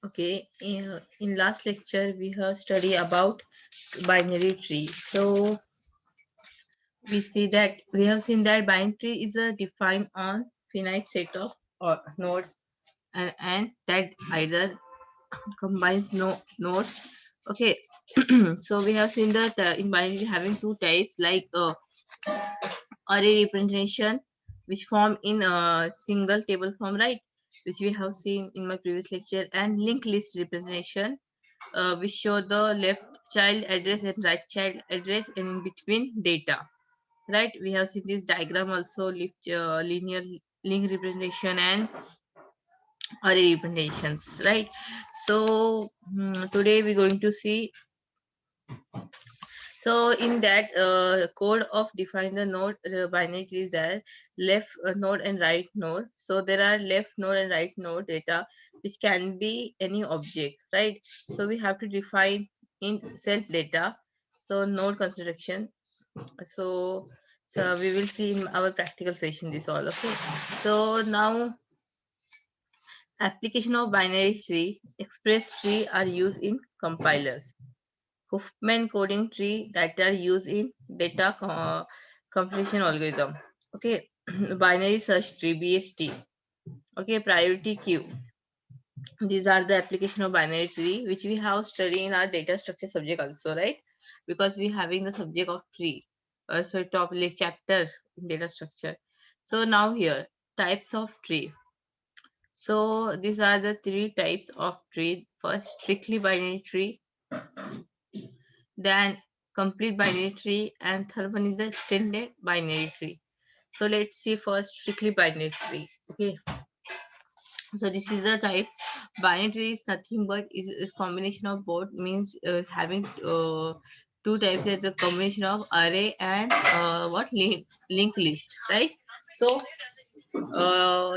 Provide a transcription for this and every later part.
Okay, in last lecture we have studied about binary tree. So we have seen that binary tree is a defined on finite set of nodes and that either combines nodes. Okay, so we have seen that in binary having two types like array representation which form in a single table form, right, which we have seen in my previous lecture, and linked list representation which show the left child address and right child address and in between data, right. We have seen this diagram also, linear link representation and array representations, right. So today we're going to see. So in that code of define the node binary tree is there left node and right node. So there are left node and right node data which can be any object, right? So we have to define in self data. So node construction. So so we will see in our practical session this all. Okay. So now application of binary tree, express tree are used in compilers. Huffman coding tree that are used in data compression algorithm. Okay, binary search tree (BST). Okay, priority queue. These are the application of binary tree which we have studied in our data structure subject also, right? Because we having the subject of tree. So top like chapter in data structure. So now here types of tree. So these are the three types of tree. First, strictly binary tree, then complete binary tree, and third one is the extended binary tree. So let's see first strictly binary tree. Okay, so this is the type. Binary tree is nothing but is combination of both, means having two types as a combination of array and what link list, right. So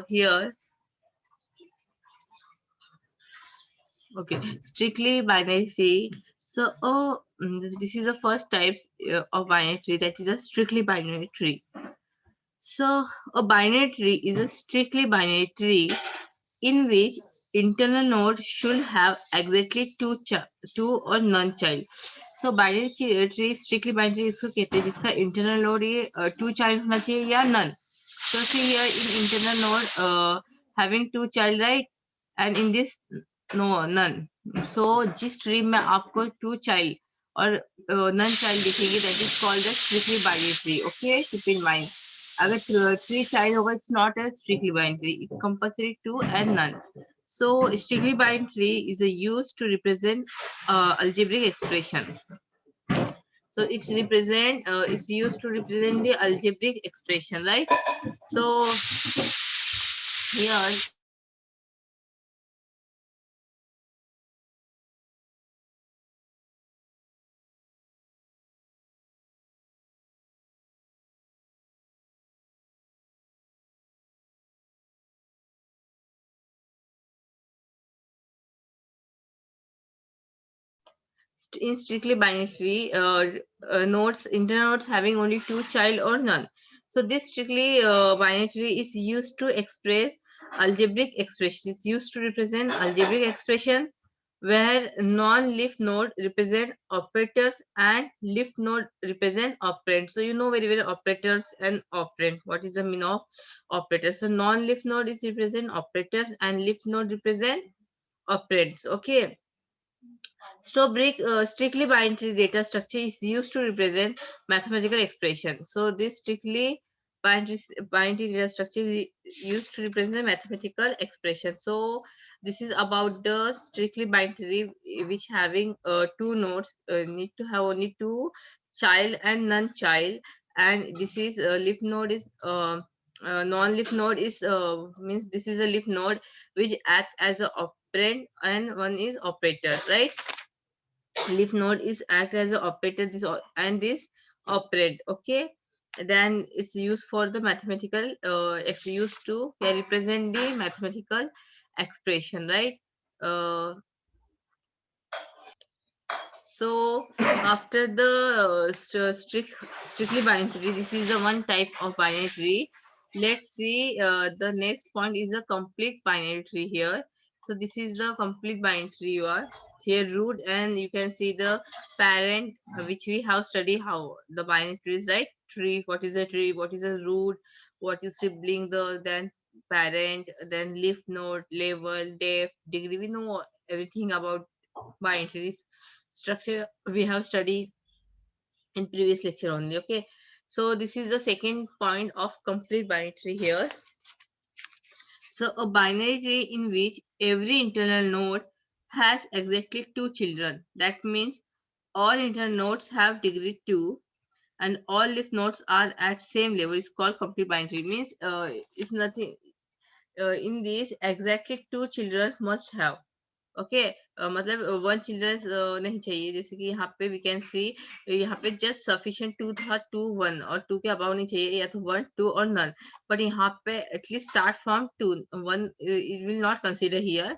here, okay, strictly binary tree. So this is the first types of binary tree, that is a strictly binary tree. So, a binary tree is a strictly binary tree in which internal node should have exactly two or none child. So binary tree strictly binary इसको कहते हैं जिसका internal node ये two child होना चाहिए या none. So see here in internal node having two child, right, and in this no none. So जिस tree में आपको two child और none child दिखेगी, that is called the strictly binary tree. Okay, keep in mind. अगर three child होगा, it's not a strictly binary. It's compulsory two and none. So strictly binary is a used to represent algebraic expression. So it's used to represent the algebraic expression, right? So here in strictly binary nodes, internal nodes having only two child or none. So this strictly binary is used to express algebraic expression. It's used to represent algebraic expression where non-leaf node represent operators and leaf node represent operands. So you know very well operators and operand. What is the meaning of operators? So non-leaf node is represent operators and leaf node represent operands. Okay. Strictly binary data structure is used to represent mathematical expression. So this strictly binary data structure is used to represent mathematical expression. So this is about the strictly binary which having two nodes need to have only two child and none child, and this is leaf node is non-leaf node is means this is a leaf node which acts as a operand and one is operator, right. Leaf node is act as an operator, and this operate. Okay, then it's used for the mathematical it's used to represent the mathematical expression, right. uh, so after the strictly binary, this is the one type of binary tree. Let's see the next point is a complete binary tree here. So this is the complete binary tree. You are here root, and you can see the parent, which we have studied how the binary tree is, right? Tree, what is a tree, what is a root, what is sibling, the then parent, then leaf node, level, depth, degree. We know everything about binary trees structure. We have studied in previous lecture only. Okay, so this is the second point of complete binary tree here. So a binary tree in which every internal node has exactly two children. That means all internal nodes have degree 2 and all leaf nodes are at same level is called complete binary. Means it's nothing in this exactly two children must have. Okay मतलब one children's नहीं चाहिए, जैसे कि यहाँ पे we can see यहाँ पे just sufficient to था, टू वन और टू के अबाव नहीं चाहिए, या तो वन टू और नल, बट यहाँ पे at least start from two, one it will not consider here,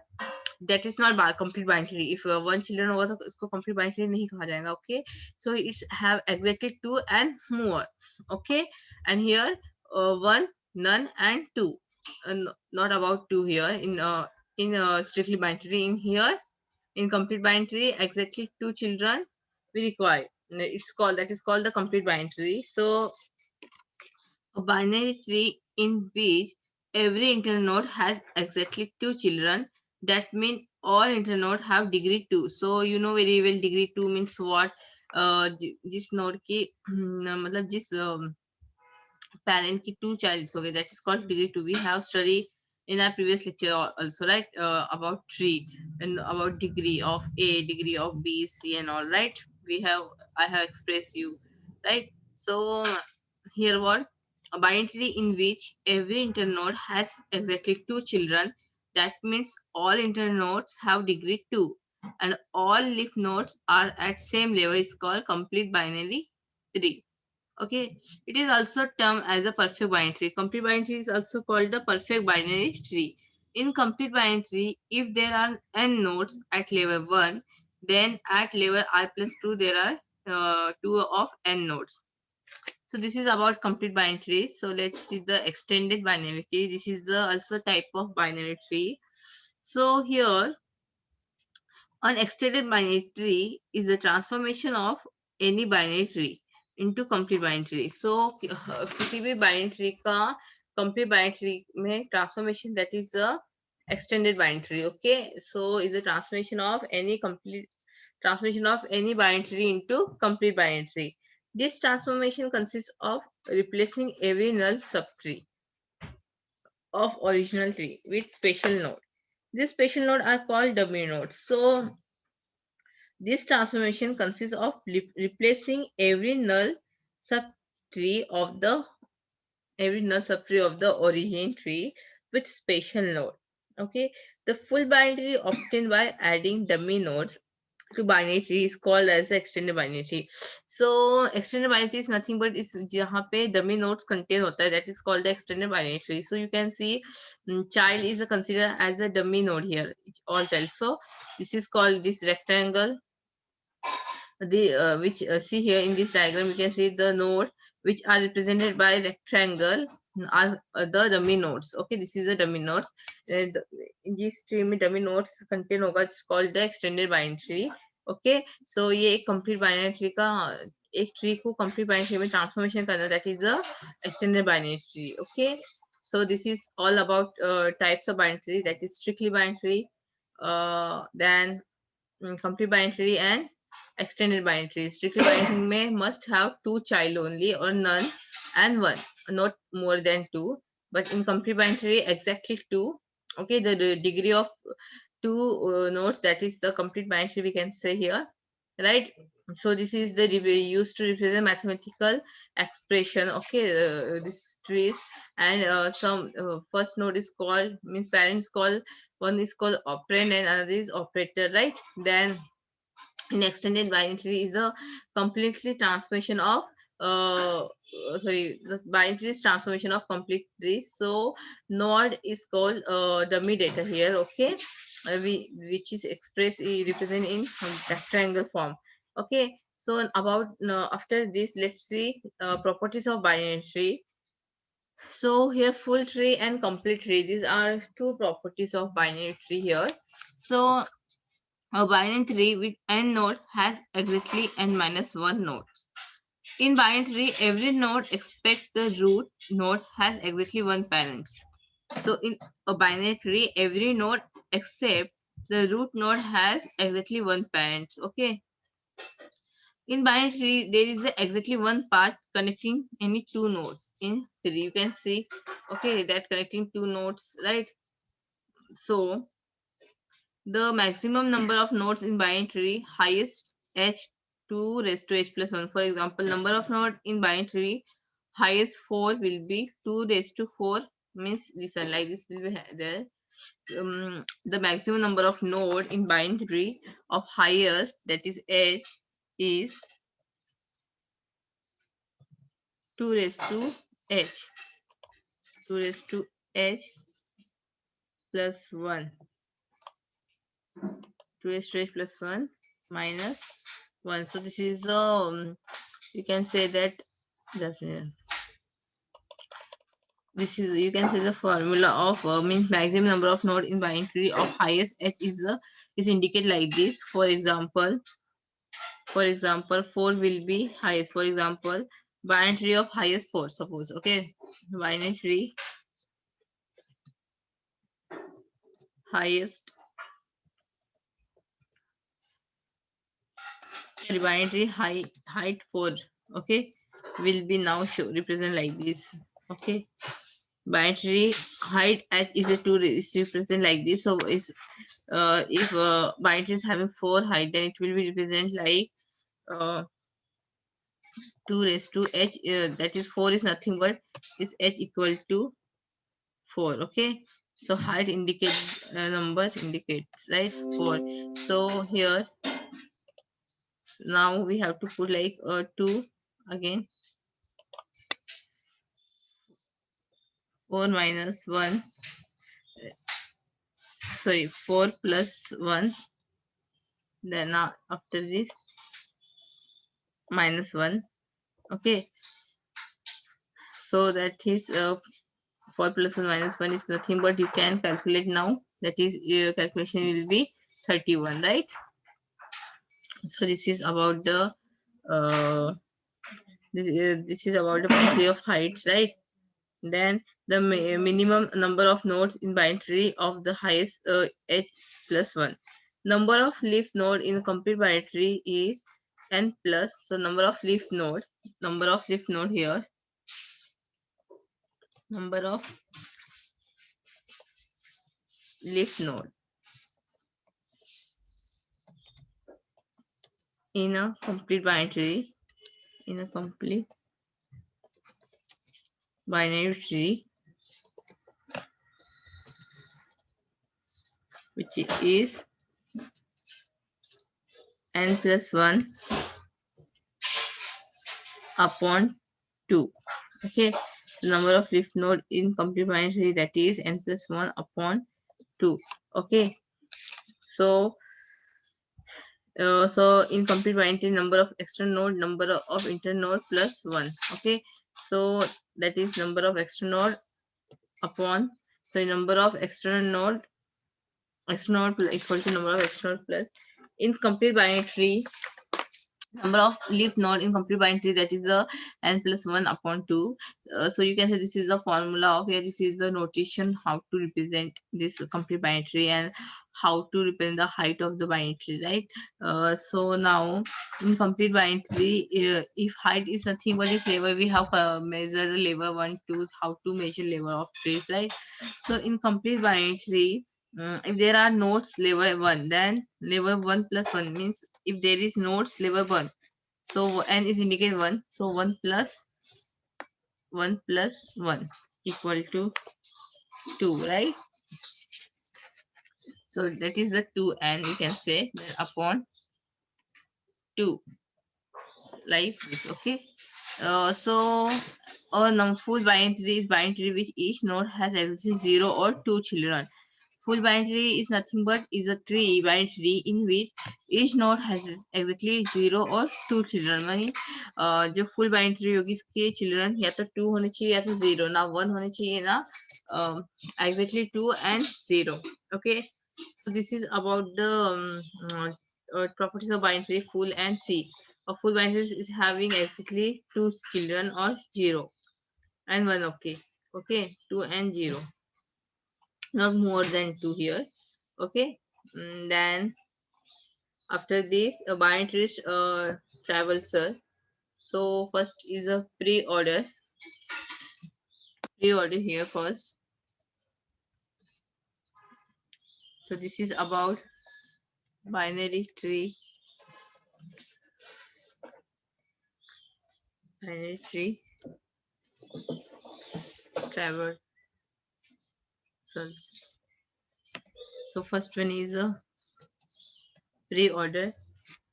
that is not complete binary. If one children होगा तो इसको कंप्लीट बाइनरी नहीं कहा जाएगा. Okay, so it's have exactly two and more. Okay, and here one, none and two, not about two here in strictly binary. In here in complete binary exactly two children we require. It's called, that is called the complete binary. So a binary tree in which every internode has exactly two children, that means all internode have degree 2. So you know very well degree 2 means what. जिस node की मतलब जिस parent ki two childs. Okay, that is called degree 2. We have studied in our previous lecture also, right, about tree and about degree of A, degree of B, C, and all, right. We have, I have expressed you, right. So here what, a binary in which every internode has exactly two children, that means all internodes have degree 2 and all leaf nodes are at same level is called complete binary tree. Okay, it is also termed as a perfect binary tree. Complete binary tree is also called the perfect binary tree. In complete binary tree, if there are n nodes at level 1, then at level I plus 2 there are 2 of n nodes. So this is about complete binary tree. So let's see the extended binary tree. This is the also type of binary tree. So here an extended binary tree is a transformation of any binary tree into complete binary tree. So किसी भी binary tree का complete binary tree में transformation, that is the extended binary tree. Okay, so is a transformation of any binary tree into complete binary tree. This transformation consists of replacing every null subtree of original tree with special node. These special nodes are called dummy nodes. So this transformation consists of replacing subtree of the every null subtree of the origin tree with special node. Okay, the full binary obtained by adding dummy nodes to binary tree is called as the extended binary tree. So extended binary tree is nothing but is जहाँ पे dummy nodes contain होता है, that is called the extended binary tree. So you can see child is considered as a dummy node here, all child. So this is called this rectangle, the which see here in this diagram you can see the node which are represented by rectangle are the dummy nodes. Okay, this is the dummy nodes. In this tree में dummy nodes contain होगा, it's called the extended binary tree. Okay, so ये एक complete binary tree का एक tree को complete binary tree में transformation करना, that is the extended binary tree. Okay, so this is all about types of binary tree, that is strictly binary, then complete binary and extended binary. Strictly binary may must have two child only or none and one, not more than two. But in complete binary, exactly two. Okay, the degree of two nodes, that is the complete binary we can say here, right? So this is the used to represent mathematical expression. Okay, this trees and some first node is called, means parents called, one is called operand and another is operator, right? Then in extended binary is a completely transformation of the binary is transformation of complete tree. So node is called dummy data here. Okay, which is expressed represent in rectangle form. Okay, so about after this let's see properties of binary tree. So here full tree and complete tree, these are two properties of binary tree here. So a binary tree with n node has exactly n minus 1 nodes. In binary tree, every node except the root node has exactly one parent. So in a binary tree, every node except the root node has exactly one parent. Okay. In binary tree, there is exactly one path connecting any two nodes. In tree, you can see, okay, that connecting two nodes, right? So the maximum number of nodes in binary tree, highest h 2 raised to h plus 1. For example, number of nodes in binary tree, highest 4 will be 2 raised to 4, means listen like this will be there. The maximum number of node in binary tree of highest, that is h, is 2 raised to h, 2 raised to h plus 1, 2 raised to h plus 1 minus 1. So this is you can say that, just a minute. This is, you can say, the formula of means maximum number of node in binary tree of highest h is indicated like this. For example 4 will be highest. For example, binary tree of highest 4, suppose. Okay, binary tree highest, binary tree height 4, okay, will be now show represent like this. Okay, binary height as is a 2 is represent like this. So is if binary is having 4 height, then it will be represent like 2 raised to h, that is 4 is nothing but is h equal to 4. Okay, so height indicates number indicates, right, 4. So here now we have to put like 2 again, 4 minus 1, sorry, 4 plus 1, then after this minus 1. Okay, so that is 4 plus 1 minus 1 is nothing but, you can calculate now, that is calculation will be 31, right? So this is about the uh, this is about the property of heights, right? Then the minimum number of nodes in binary of the highest h plus 1. Number of leaf node in complete binary is n plus, so number of leaf node here, number of leaf node in a complete binary, in a complete binary tree, which is n plus 1 upon 2. Okay, the number of leaf node in complete binary, that is n plus 1 upon 2. Okay, so so in complete binary, number of extra node, number of internal node plus 1. Okay, so that is number of extra node upon, so number of extra node equal to number of extra node plus, in complete binary, number of leaf node in complete binary, that is the n plus 1 upon 2. So you can say this is the formula of here, this is the notation how to represent this complete binary and how to represent the height of the binary, right? So now in complete binary, if height is nothing but is level, we have measure the level 1 2, how to measure level of trees, right? So in complete binary, if there are nodes level 1, then level 1 plus 1 means, if there is nodes level 1, so n is indicate 1, so 1 plus 1 equal to 2, right? So that is the 2, and we can say then upon 2, like this. Okay, so a full binary is binary which each node has exactly 0 or 2 children. Full binary tree is nothing but is a binary tree in which each node has exactly 0 और 2 children. वही जो full binary tree होगी इसके children या तो 2 होने चाहिए या तो 0, ना 1 होने चाहिए ना exactly 2 and 0. Okay, so this is about the properties of binary tree full and C. A full binary tree is having exactly 2 children or 0 and 1. Okay, okay, 2 and 0, not more than 2 here. Okay, then after this a binary tree traversal. So first is a pre-order here first. So this is about binary tree traversals. So first one is a pre-order,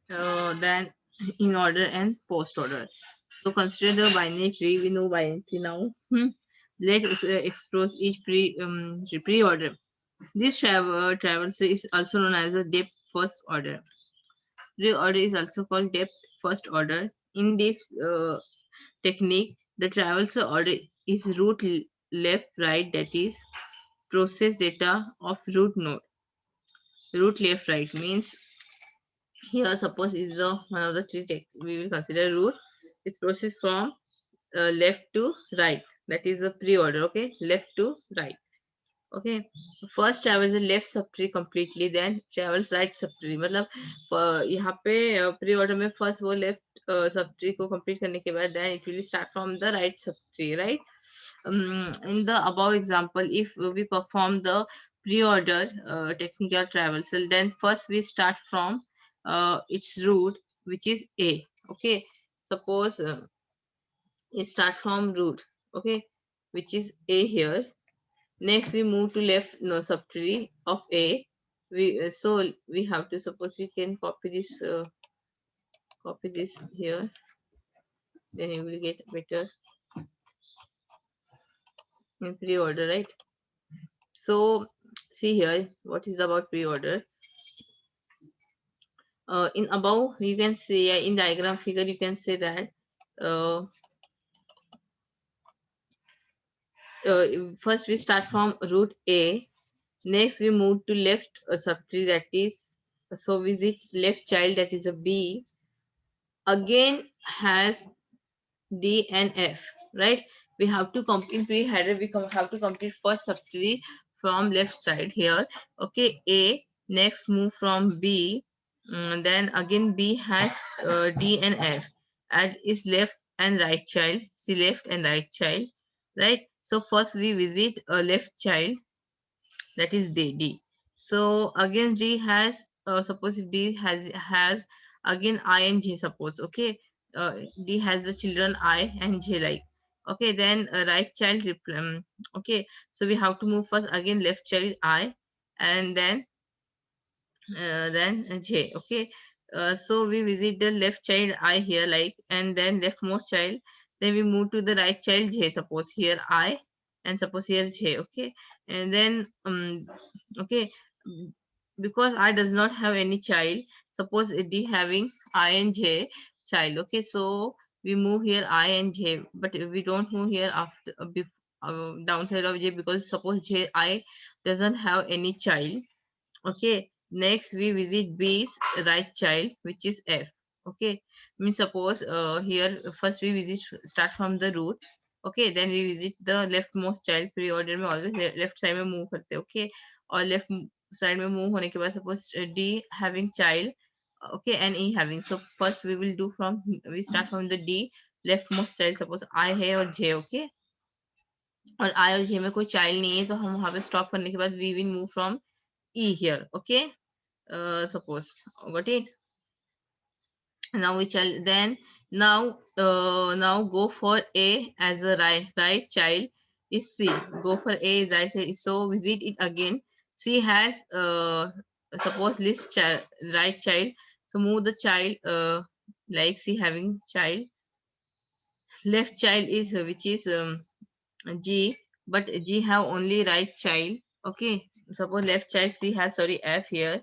then in order and post order. So consider the binary tree. We know binary tree now. Let's explore each pre-order. This traversal is also known as a depth first order. Pre-order is also called depth first order. In this technique, the traversal order is root left right, that is process data of root node. Root left right means here suppose is the one of the three we will consider root. It's process from left to right, that is the pre-order. Okay, left to right. Okay, first travels the left subtree completely, then travels right subtree. मतलब यहाँ पे pre order में first वो left subtree को complete करने के बाद then it will start from the right subtree, right? In the above example, if we perform the pre-order technical traversal, then first we start from its root, which is A. Okay, suppose we start from root, okay, which is A here. Next, we move to left no subtree of A. So we have to suppose we can copy this here. Then you will get better in pre-order, right? So see here what is about pre-order. In above you can see in diagram figure you can say that uh, first we start from root A. Next we move to left subtree, that is so visit left child, that is a B. Again has D and F, right? We have to complete pre-header. We have to complete first subtree from left side here. Okay, A. Next move from B. Then again B has D and F. Add is left and right child. See left and right child, right? So first we visit a left child, that is D. So again D has suppose if D has again I and J, suppose. Okay, D has the children I and J, like. Okay, then right child okay, so we have to move first again left child I, and then J. Okay, so we visit the left child I here, like, and then leftmost child. Then we move to the right child J. Suppose here I, and suppose here J. Okay, and then okay, because I does not have any child. Suppose D having I and J child. Okay, so we move here I and J, but we don't move here after downside of J, because suppose J I doesn't have any child. Okay, next we visit B's right child, which is F. Okay, means suppose here first we visit start from the root. Okay, then we visit the leftmost child. Pre order में always left side में move करते हैं. Okay, और left side में move होने के बाद suppose D having child, okay, and E having. So first we will do from, we start from the D leftmost child. Suppose I है और J. Okay, और I और J में कोई child नहीं है, तो हम वहाँ पे stop करने के बाद we will move from E here. Okay, suppose got it. Now we shall then now go for A as a right child is C. Go for A as right child, so visit it again. C has suppose list child, right child, so move the child like C having child. Left child is which is G, but G have only right child. Okay, suppose left child C has sorry F here,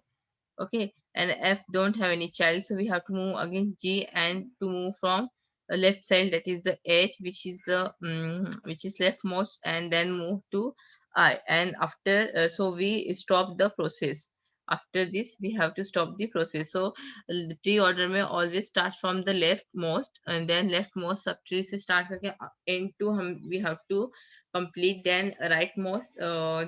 okay, and F don't have any child, so we have to move again G, and to move from the left side, that is the H, which is the which is leftmost, and then move to I, and after so we stop the process. After this we have to stop the process. So the pre-order may always start from the leftmost, and then leftmost subtree से start करके end to हम we have to complete, then rightmost,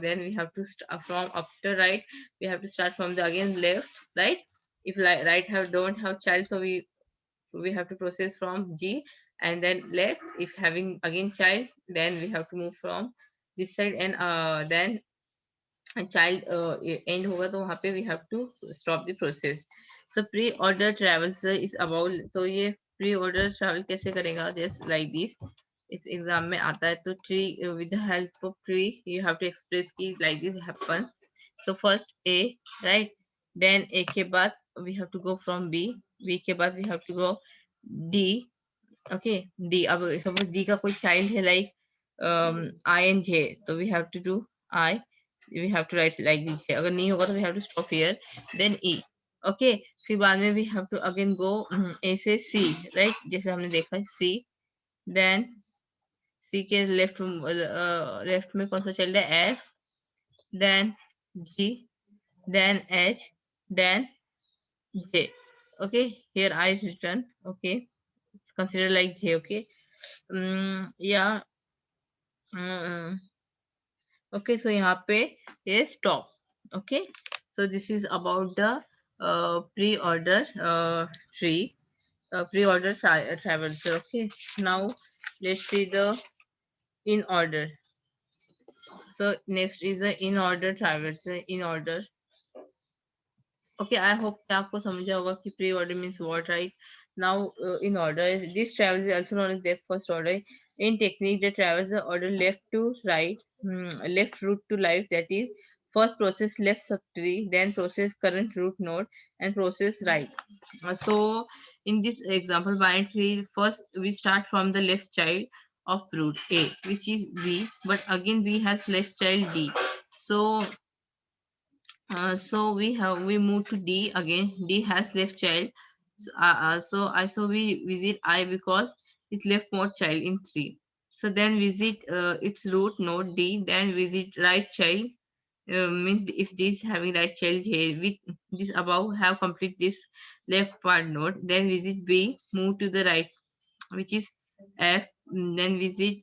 then we have to from after right we have to start from the again left, right? If right have don't have child, so we have to process from G, and then left if having again child, then we have to move from this side, and then child end होगा तो वहाँ पे we have to stop the process. So pre-order travels is about, तो ये pre-order travel कैसे करेगा, just like this. इस exam में आता है, तो tree with the help of tree you have to express की like this happen. So first A, right? Then A के बाद we have to go from B, B के बाद we have to go D, okay? D, अब suppose D का कोई child है like I and J, तो we have to do I, we have to write like this है, अगर नहीं होगा तो we have to stop here, then E, okay? फिर बाद में we have to again go A से C, right? जैसे हमने देखा है C, then C के लेफ्ट में कौन सा चाइल्ड है F, then G, then H, then J, okay? Here I is written, okay? Consider like J, okay? Yeah. Okay, so यहाँ पे ये stop, okay? So this is about the pre-order tree, pre-order traversal, okay? Now let's see the in order. So next is the in order traversal, in order. Okay, I hope कि आपको समझ होगा कि pre-order means what, right? Now in order, this travels is also known as left first order. In technique, they travels the order left to right, left root to life, that is first process left subtree, then process current root node, and process right. So in this example binary tree, first we start from the left child of root A, which is B, but again B has left child D. So we move to D again. D has left child. So we visit I because it's left more child in 3. So then visit its root node D. Then visit right child. Means if this having right child here with this above have complete this left part node. Then visit B. Move to the right, which is F. Then visit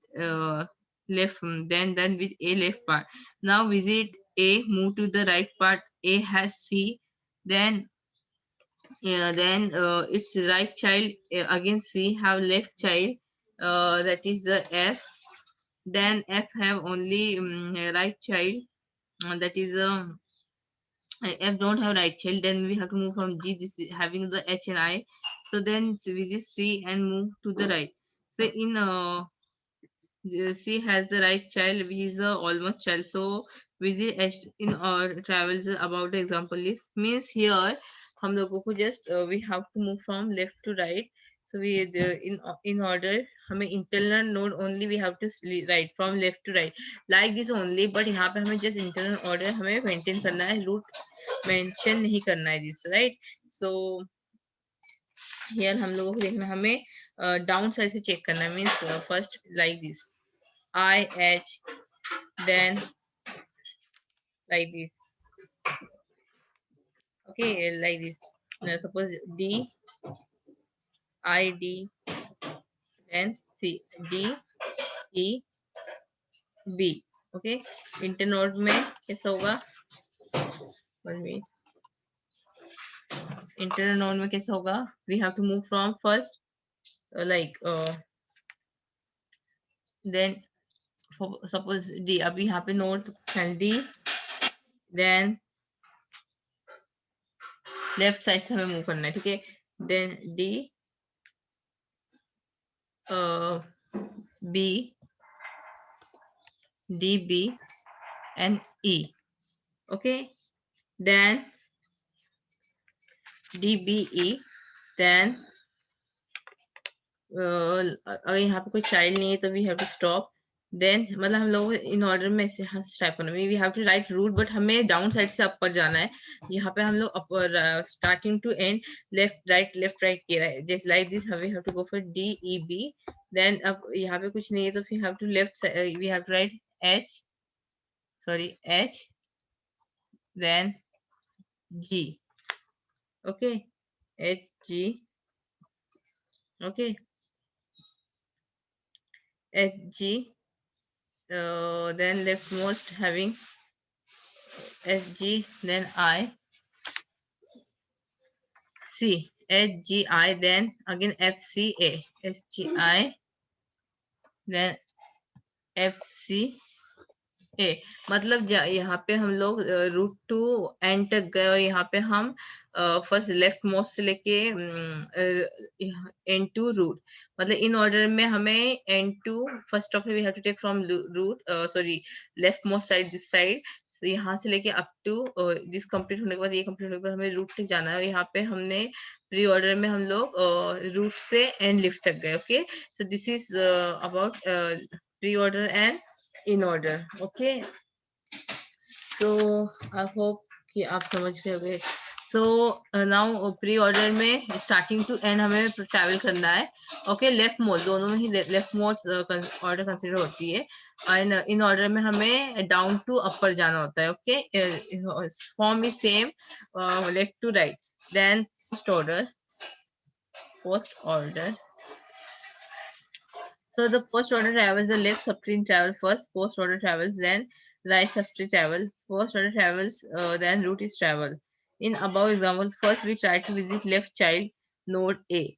left. Then with A left part. Now visit A. Move to the right part. A has C. Then its right child again C have left child. That is the F. Then F have only right child. That is F don't have right child. Then we have to move from G. This is having the H and I. So then visit C and move to the right. So in C has the right child, which is the almost child. So visit H in or travels about the example list means here हम लोगों को just we have to move from left to right. So we in order हमें internal node only we have to write from left to right like this only. But यहाँ पे हमें just internal order हमें maintain करना है, root mention नहीं करना है this, right? So here हम लोगों को देखना हमें डाउन साइड से चेक करना है, means first like this I H, then like this, okay, like this. Now suppose D I D, then C D E B, okay. Internode में कैसा होगा, one minute. इंटरनल नोड में कैसा होगा, we have to move from first then suppose D, अभी यहाँ पे node D, then left side से हमें मूव करना है, ठीक है. Then D B D B and E, okay. Then D B E, then अगर यहाँ पे कोई चाइल्ड नहीं है तो we have to stop. Then मतलब हम लोग इन ऑर्डर में से टाइप करना, we have to write root, but हमें डाउन साइड से अपर जाना है। यहाँ पे हम लोग upper starting to end left right किया है, जैसे like this we have to go for D E B. Then अब यहाँ पे कुछ नहीं है तो फिर have to left we have to right H, sorry H, then G, okay, H G, okay, H G, then leftmost having SG, then I, C, HGI, then again FCA, SGI, then FCA। मतलब यहाँ पे हम लोग root two and तक गए, और यहाँ पे हम फर्स्ट लेफ्ट मोस्ट से लेके एंड टू रूट, मतलब इन ऑर्डर में हमें and to first of we have to take from root, sorry left most side this side, तो यहाँ से लेके अप टू दिस कंप्लीट होने के बाद, ये कंप्लीट होने के बाद हमें रूट तक जाना है। यहाँ पे हमने प्री ऑर्डर में हम लोग रूट से एंड लिफ्ट तक गए। Okay, so this is about pre order and in order. Okay, तो आई होप कि आप समझ गए होंगे। सो नाउ प्री ऑर्डर में स्टार्टिंग टू एंड हमें ट्रैवल करना है। ओके, लेफ्ट मोस्ट दोनों में ही लेफ्ट मोस्ट ऑर्डर कंसिडर होती है, एंड इन ऑर्डर में हमें डाउन टू अपर जाना होता है। Okay, form is same, left to right, then post order. So the post order travels, the left subtrain travel first, post order travels, then right subtrain travel, post order travels, then root is travel. In above example, first we try to visit left child node A,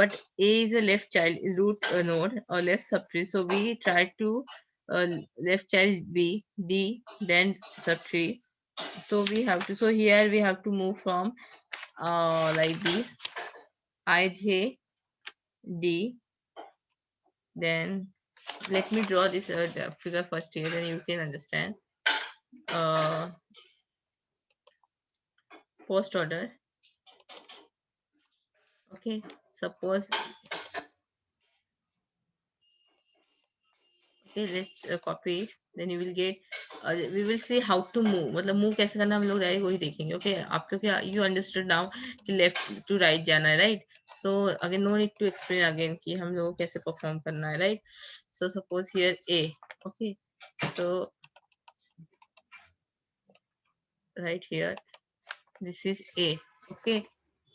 but A is a left child root node or left subtree. So we try to uh, left child B, D, then subtree. So we have to. So here we have to move from like this, I J D, then let me draw this figure first here, then you can understand. uh, Post order. Okay, suppose, okay, let's copy it, then you will get we will see how to move, मतलब move कैसे करना हम लोग direct वही देखेंगे। Okay, आपको क्या you understood now कि लेफ्ट टू राइट जाना है, right? So again no need to explain again कि हम लोग को कैसे परफॉर्म करना है, right? So suppose here A, okay, so right here this is A, okay,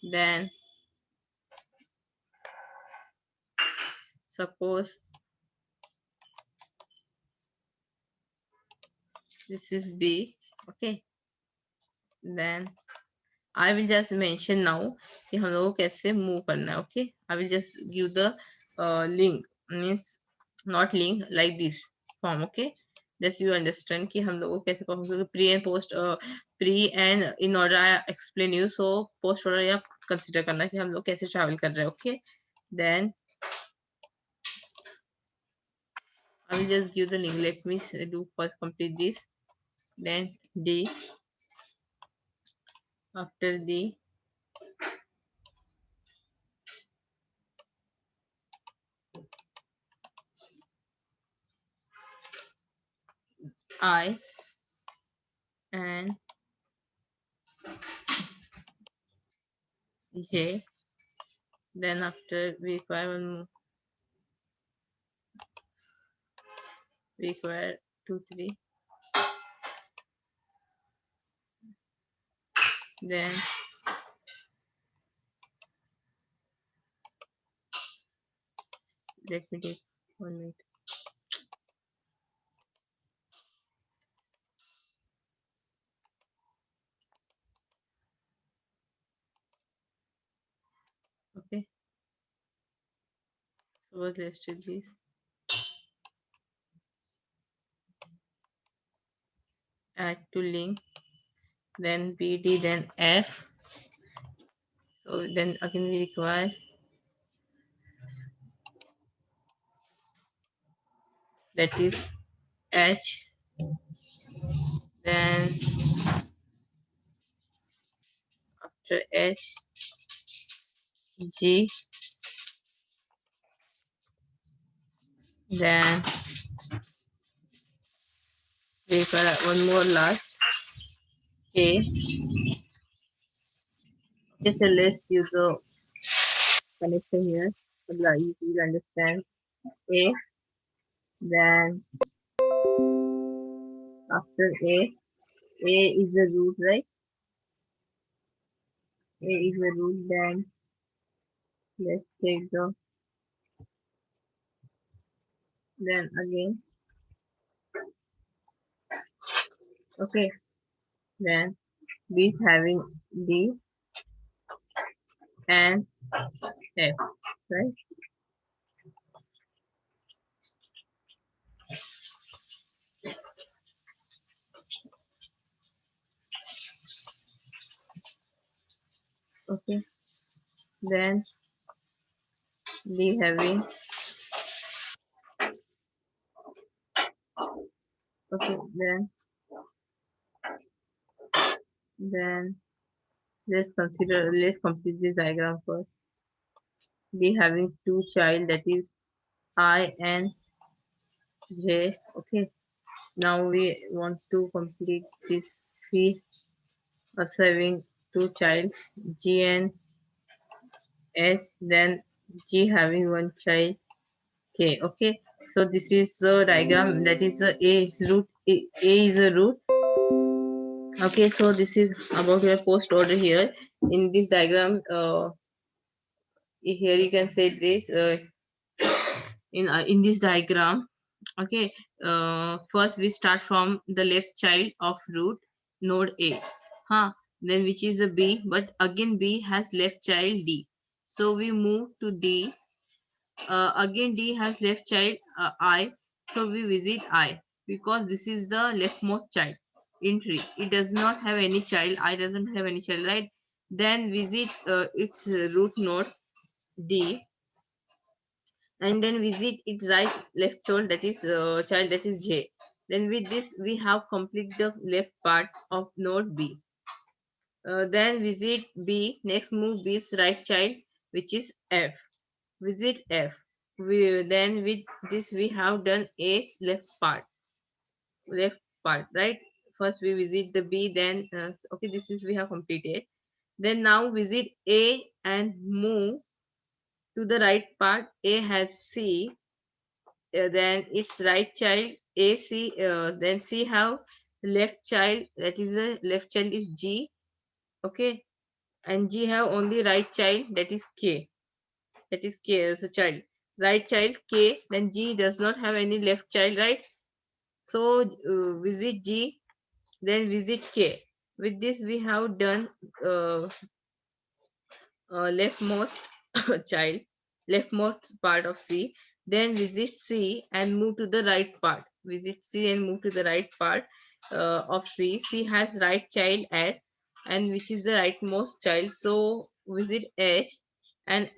then suppose this is B, okay, then I will just mention now कि हम लोगों को कैसे मूव करना है। Okay, I will just give the link, means not link like this form. Okay, just you understand कि हम लोगों को कैसे परफॉर्म, क्योंकि pre and post, pre and in order I explain you, so post order या consider करना कि हम लोग कैसे ट्रैवल कर रहे हैं। Okay, then I will just give the link. Let me do first complete this. Then D, after D, I, and J. Then after we require one more, we require 2, 3. Then let me take 1 minute. Okay. So let's do this. Add to link. Then BD. Then F. So then again we require that is H. Then after H, G. Then Okay, one more last. A. Okay, so let's use the connection here. So that you will understand. A. Then after A is the root, right? A is the root. Then let's take the then again. Okay. Then B is having D and F, right? Okay. Then D having okay. Then let's complete this diagram first. D having two child, that is I and J. Okay. Now we want to complete this C also having two child G and H. Then G having one child K. Okay. So this is the diagram, that is the A root. A is a root. Okay, so this is about your post order here. In this diagram, here you can say this in this diagram. Okay, first we start from the left child of root node A, huh? Then which is a B, but again B has left child D. So we move to D. Again D has left child I. So we visit I because this is the leftmost child in tree. It does not have any child. I doesn't have any child, right? Then visit its root node D, and then visit its right left child, that is J. Then with this we have complete the left part of node B. Then visit B. Next move B's right child, which is F. Visit F. Then with this we have done A's left part, right? First we visit the B, then okay, this is we have completed. Then now visit A and move to the right part. A has C, then its right child AC, then C have left child, that is the left child is G. Okay, and G have only right child, that is K. That is K as a child, right child K. Then G does not have any left child, right? So visit G, then visit K. With this we have done uh, leftmost child, leftmost part of C. Then visit C and move to the right part. Visit C and move to the right part of C. C has right child at, and which is the rightmost child. So visit H and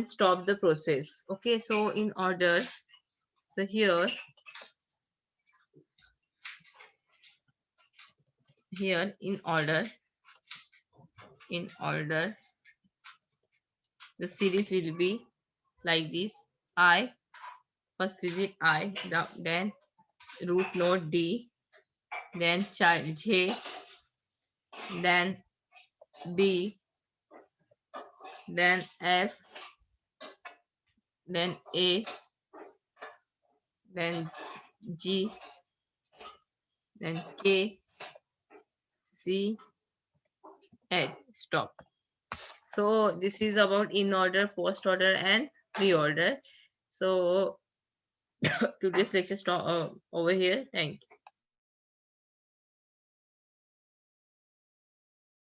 stop the process. Okay, so in order. So here in order the series will be like this. I first visit I, then root node D, then child J, then B, then F, then A, then G, then K, C, H. Stop. So this is about in order, post order, and pre-order. So today's lecture stop over here. Thank you.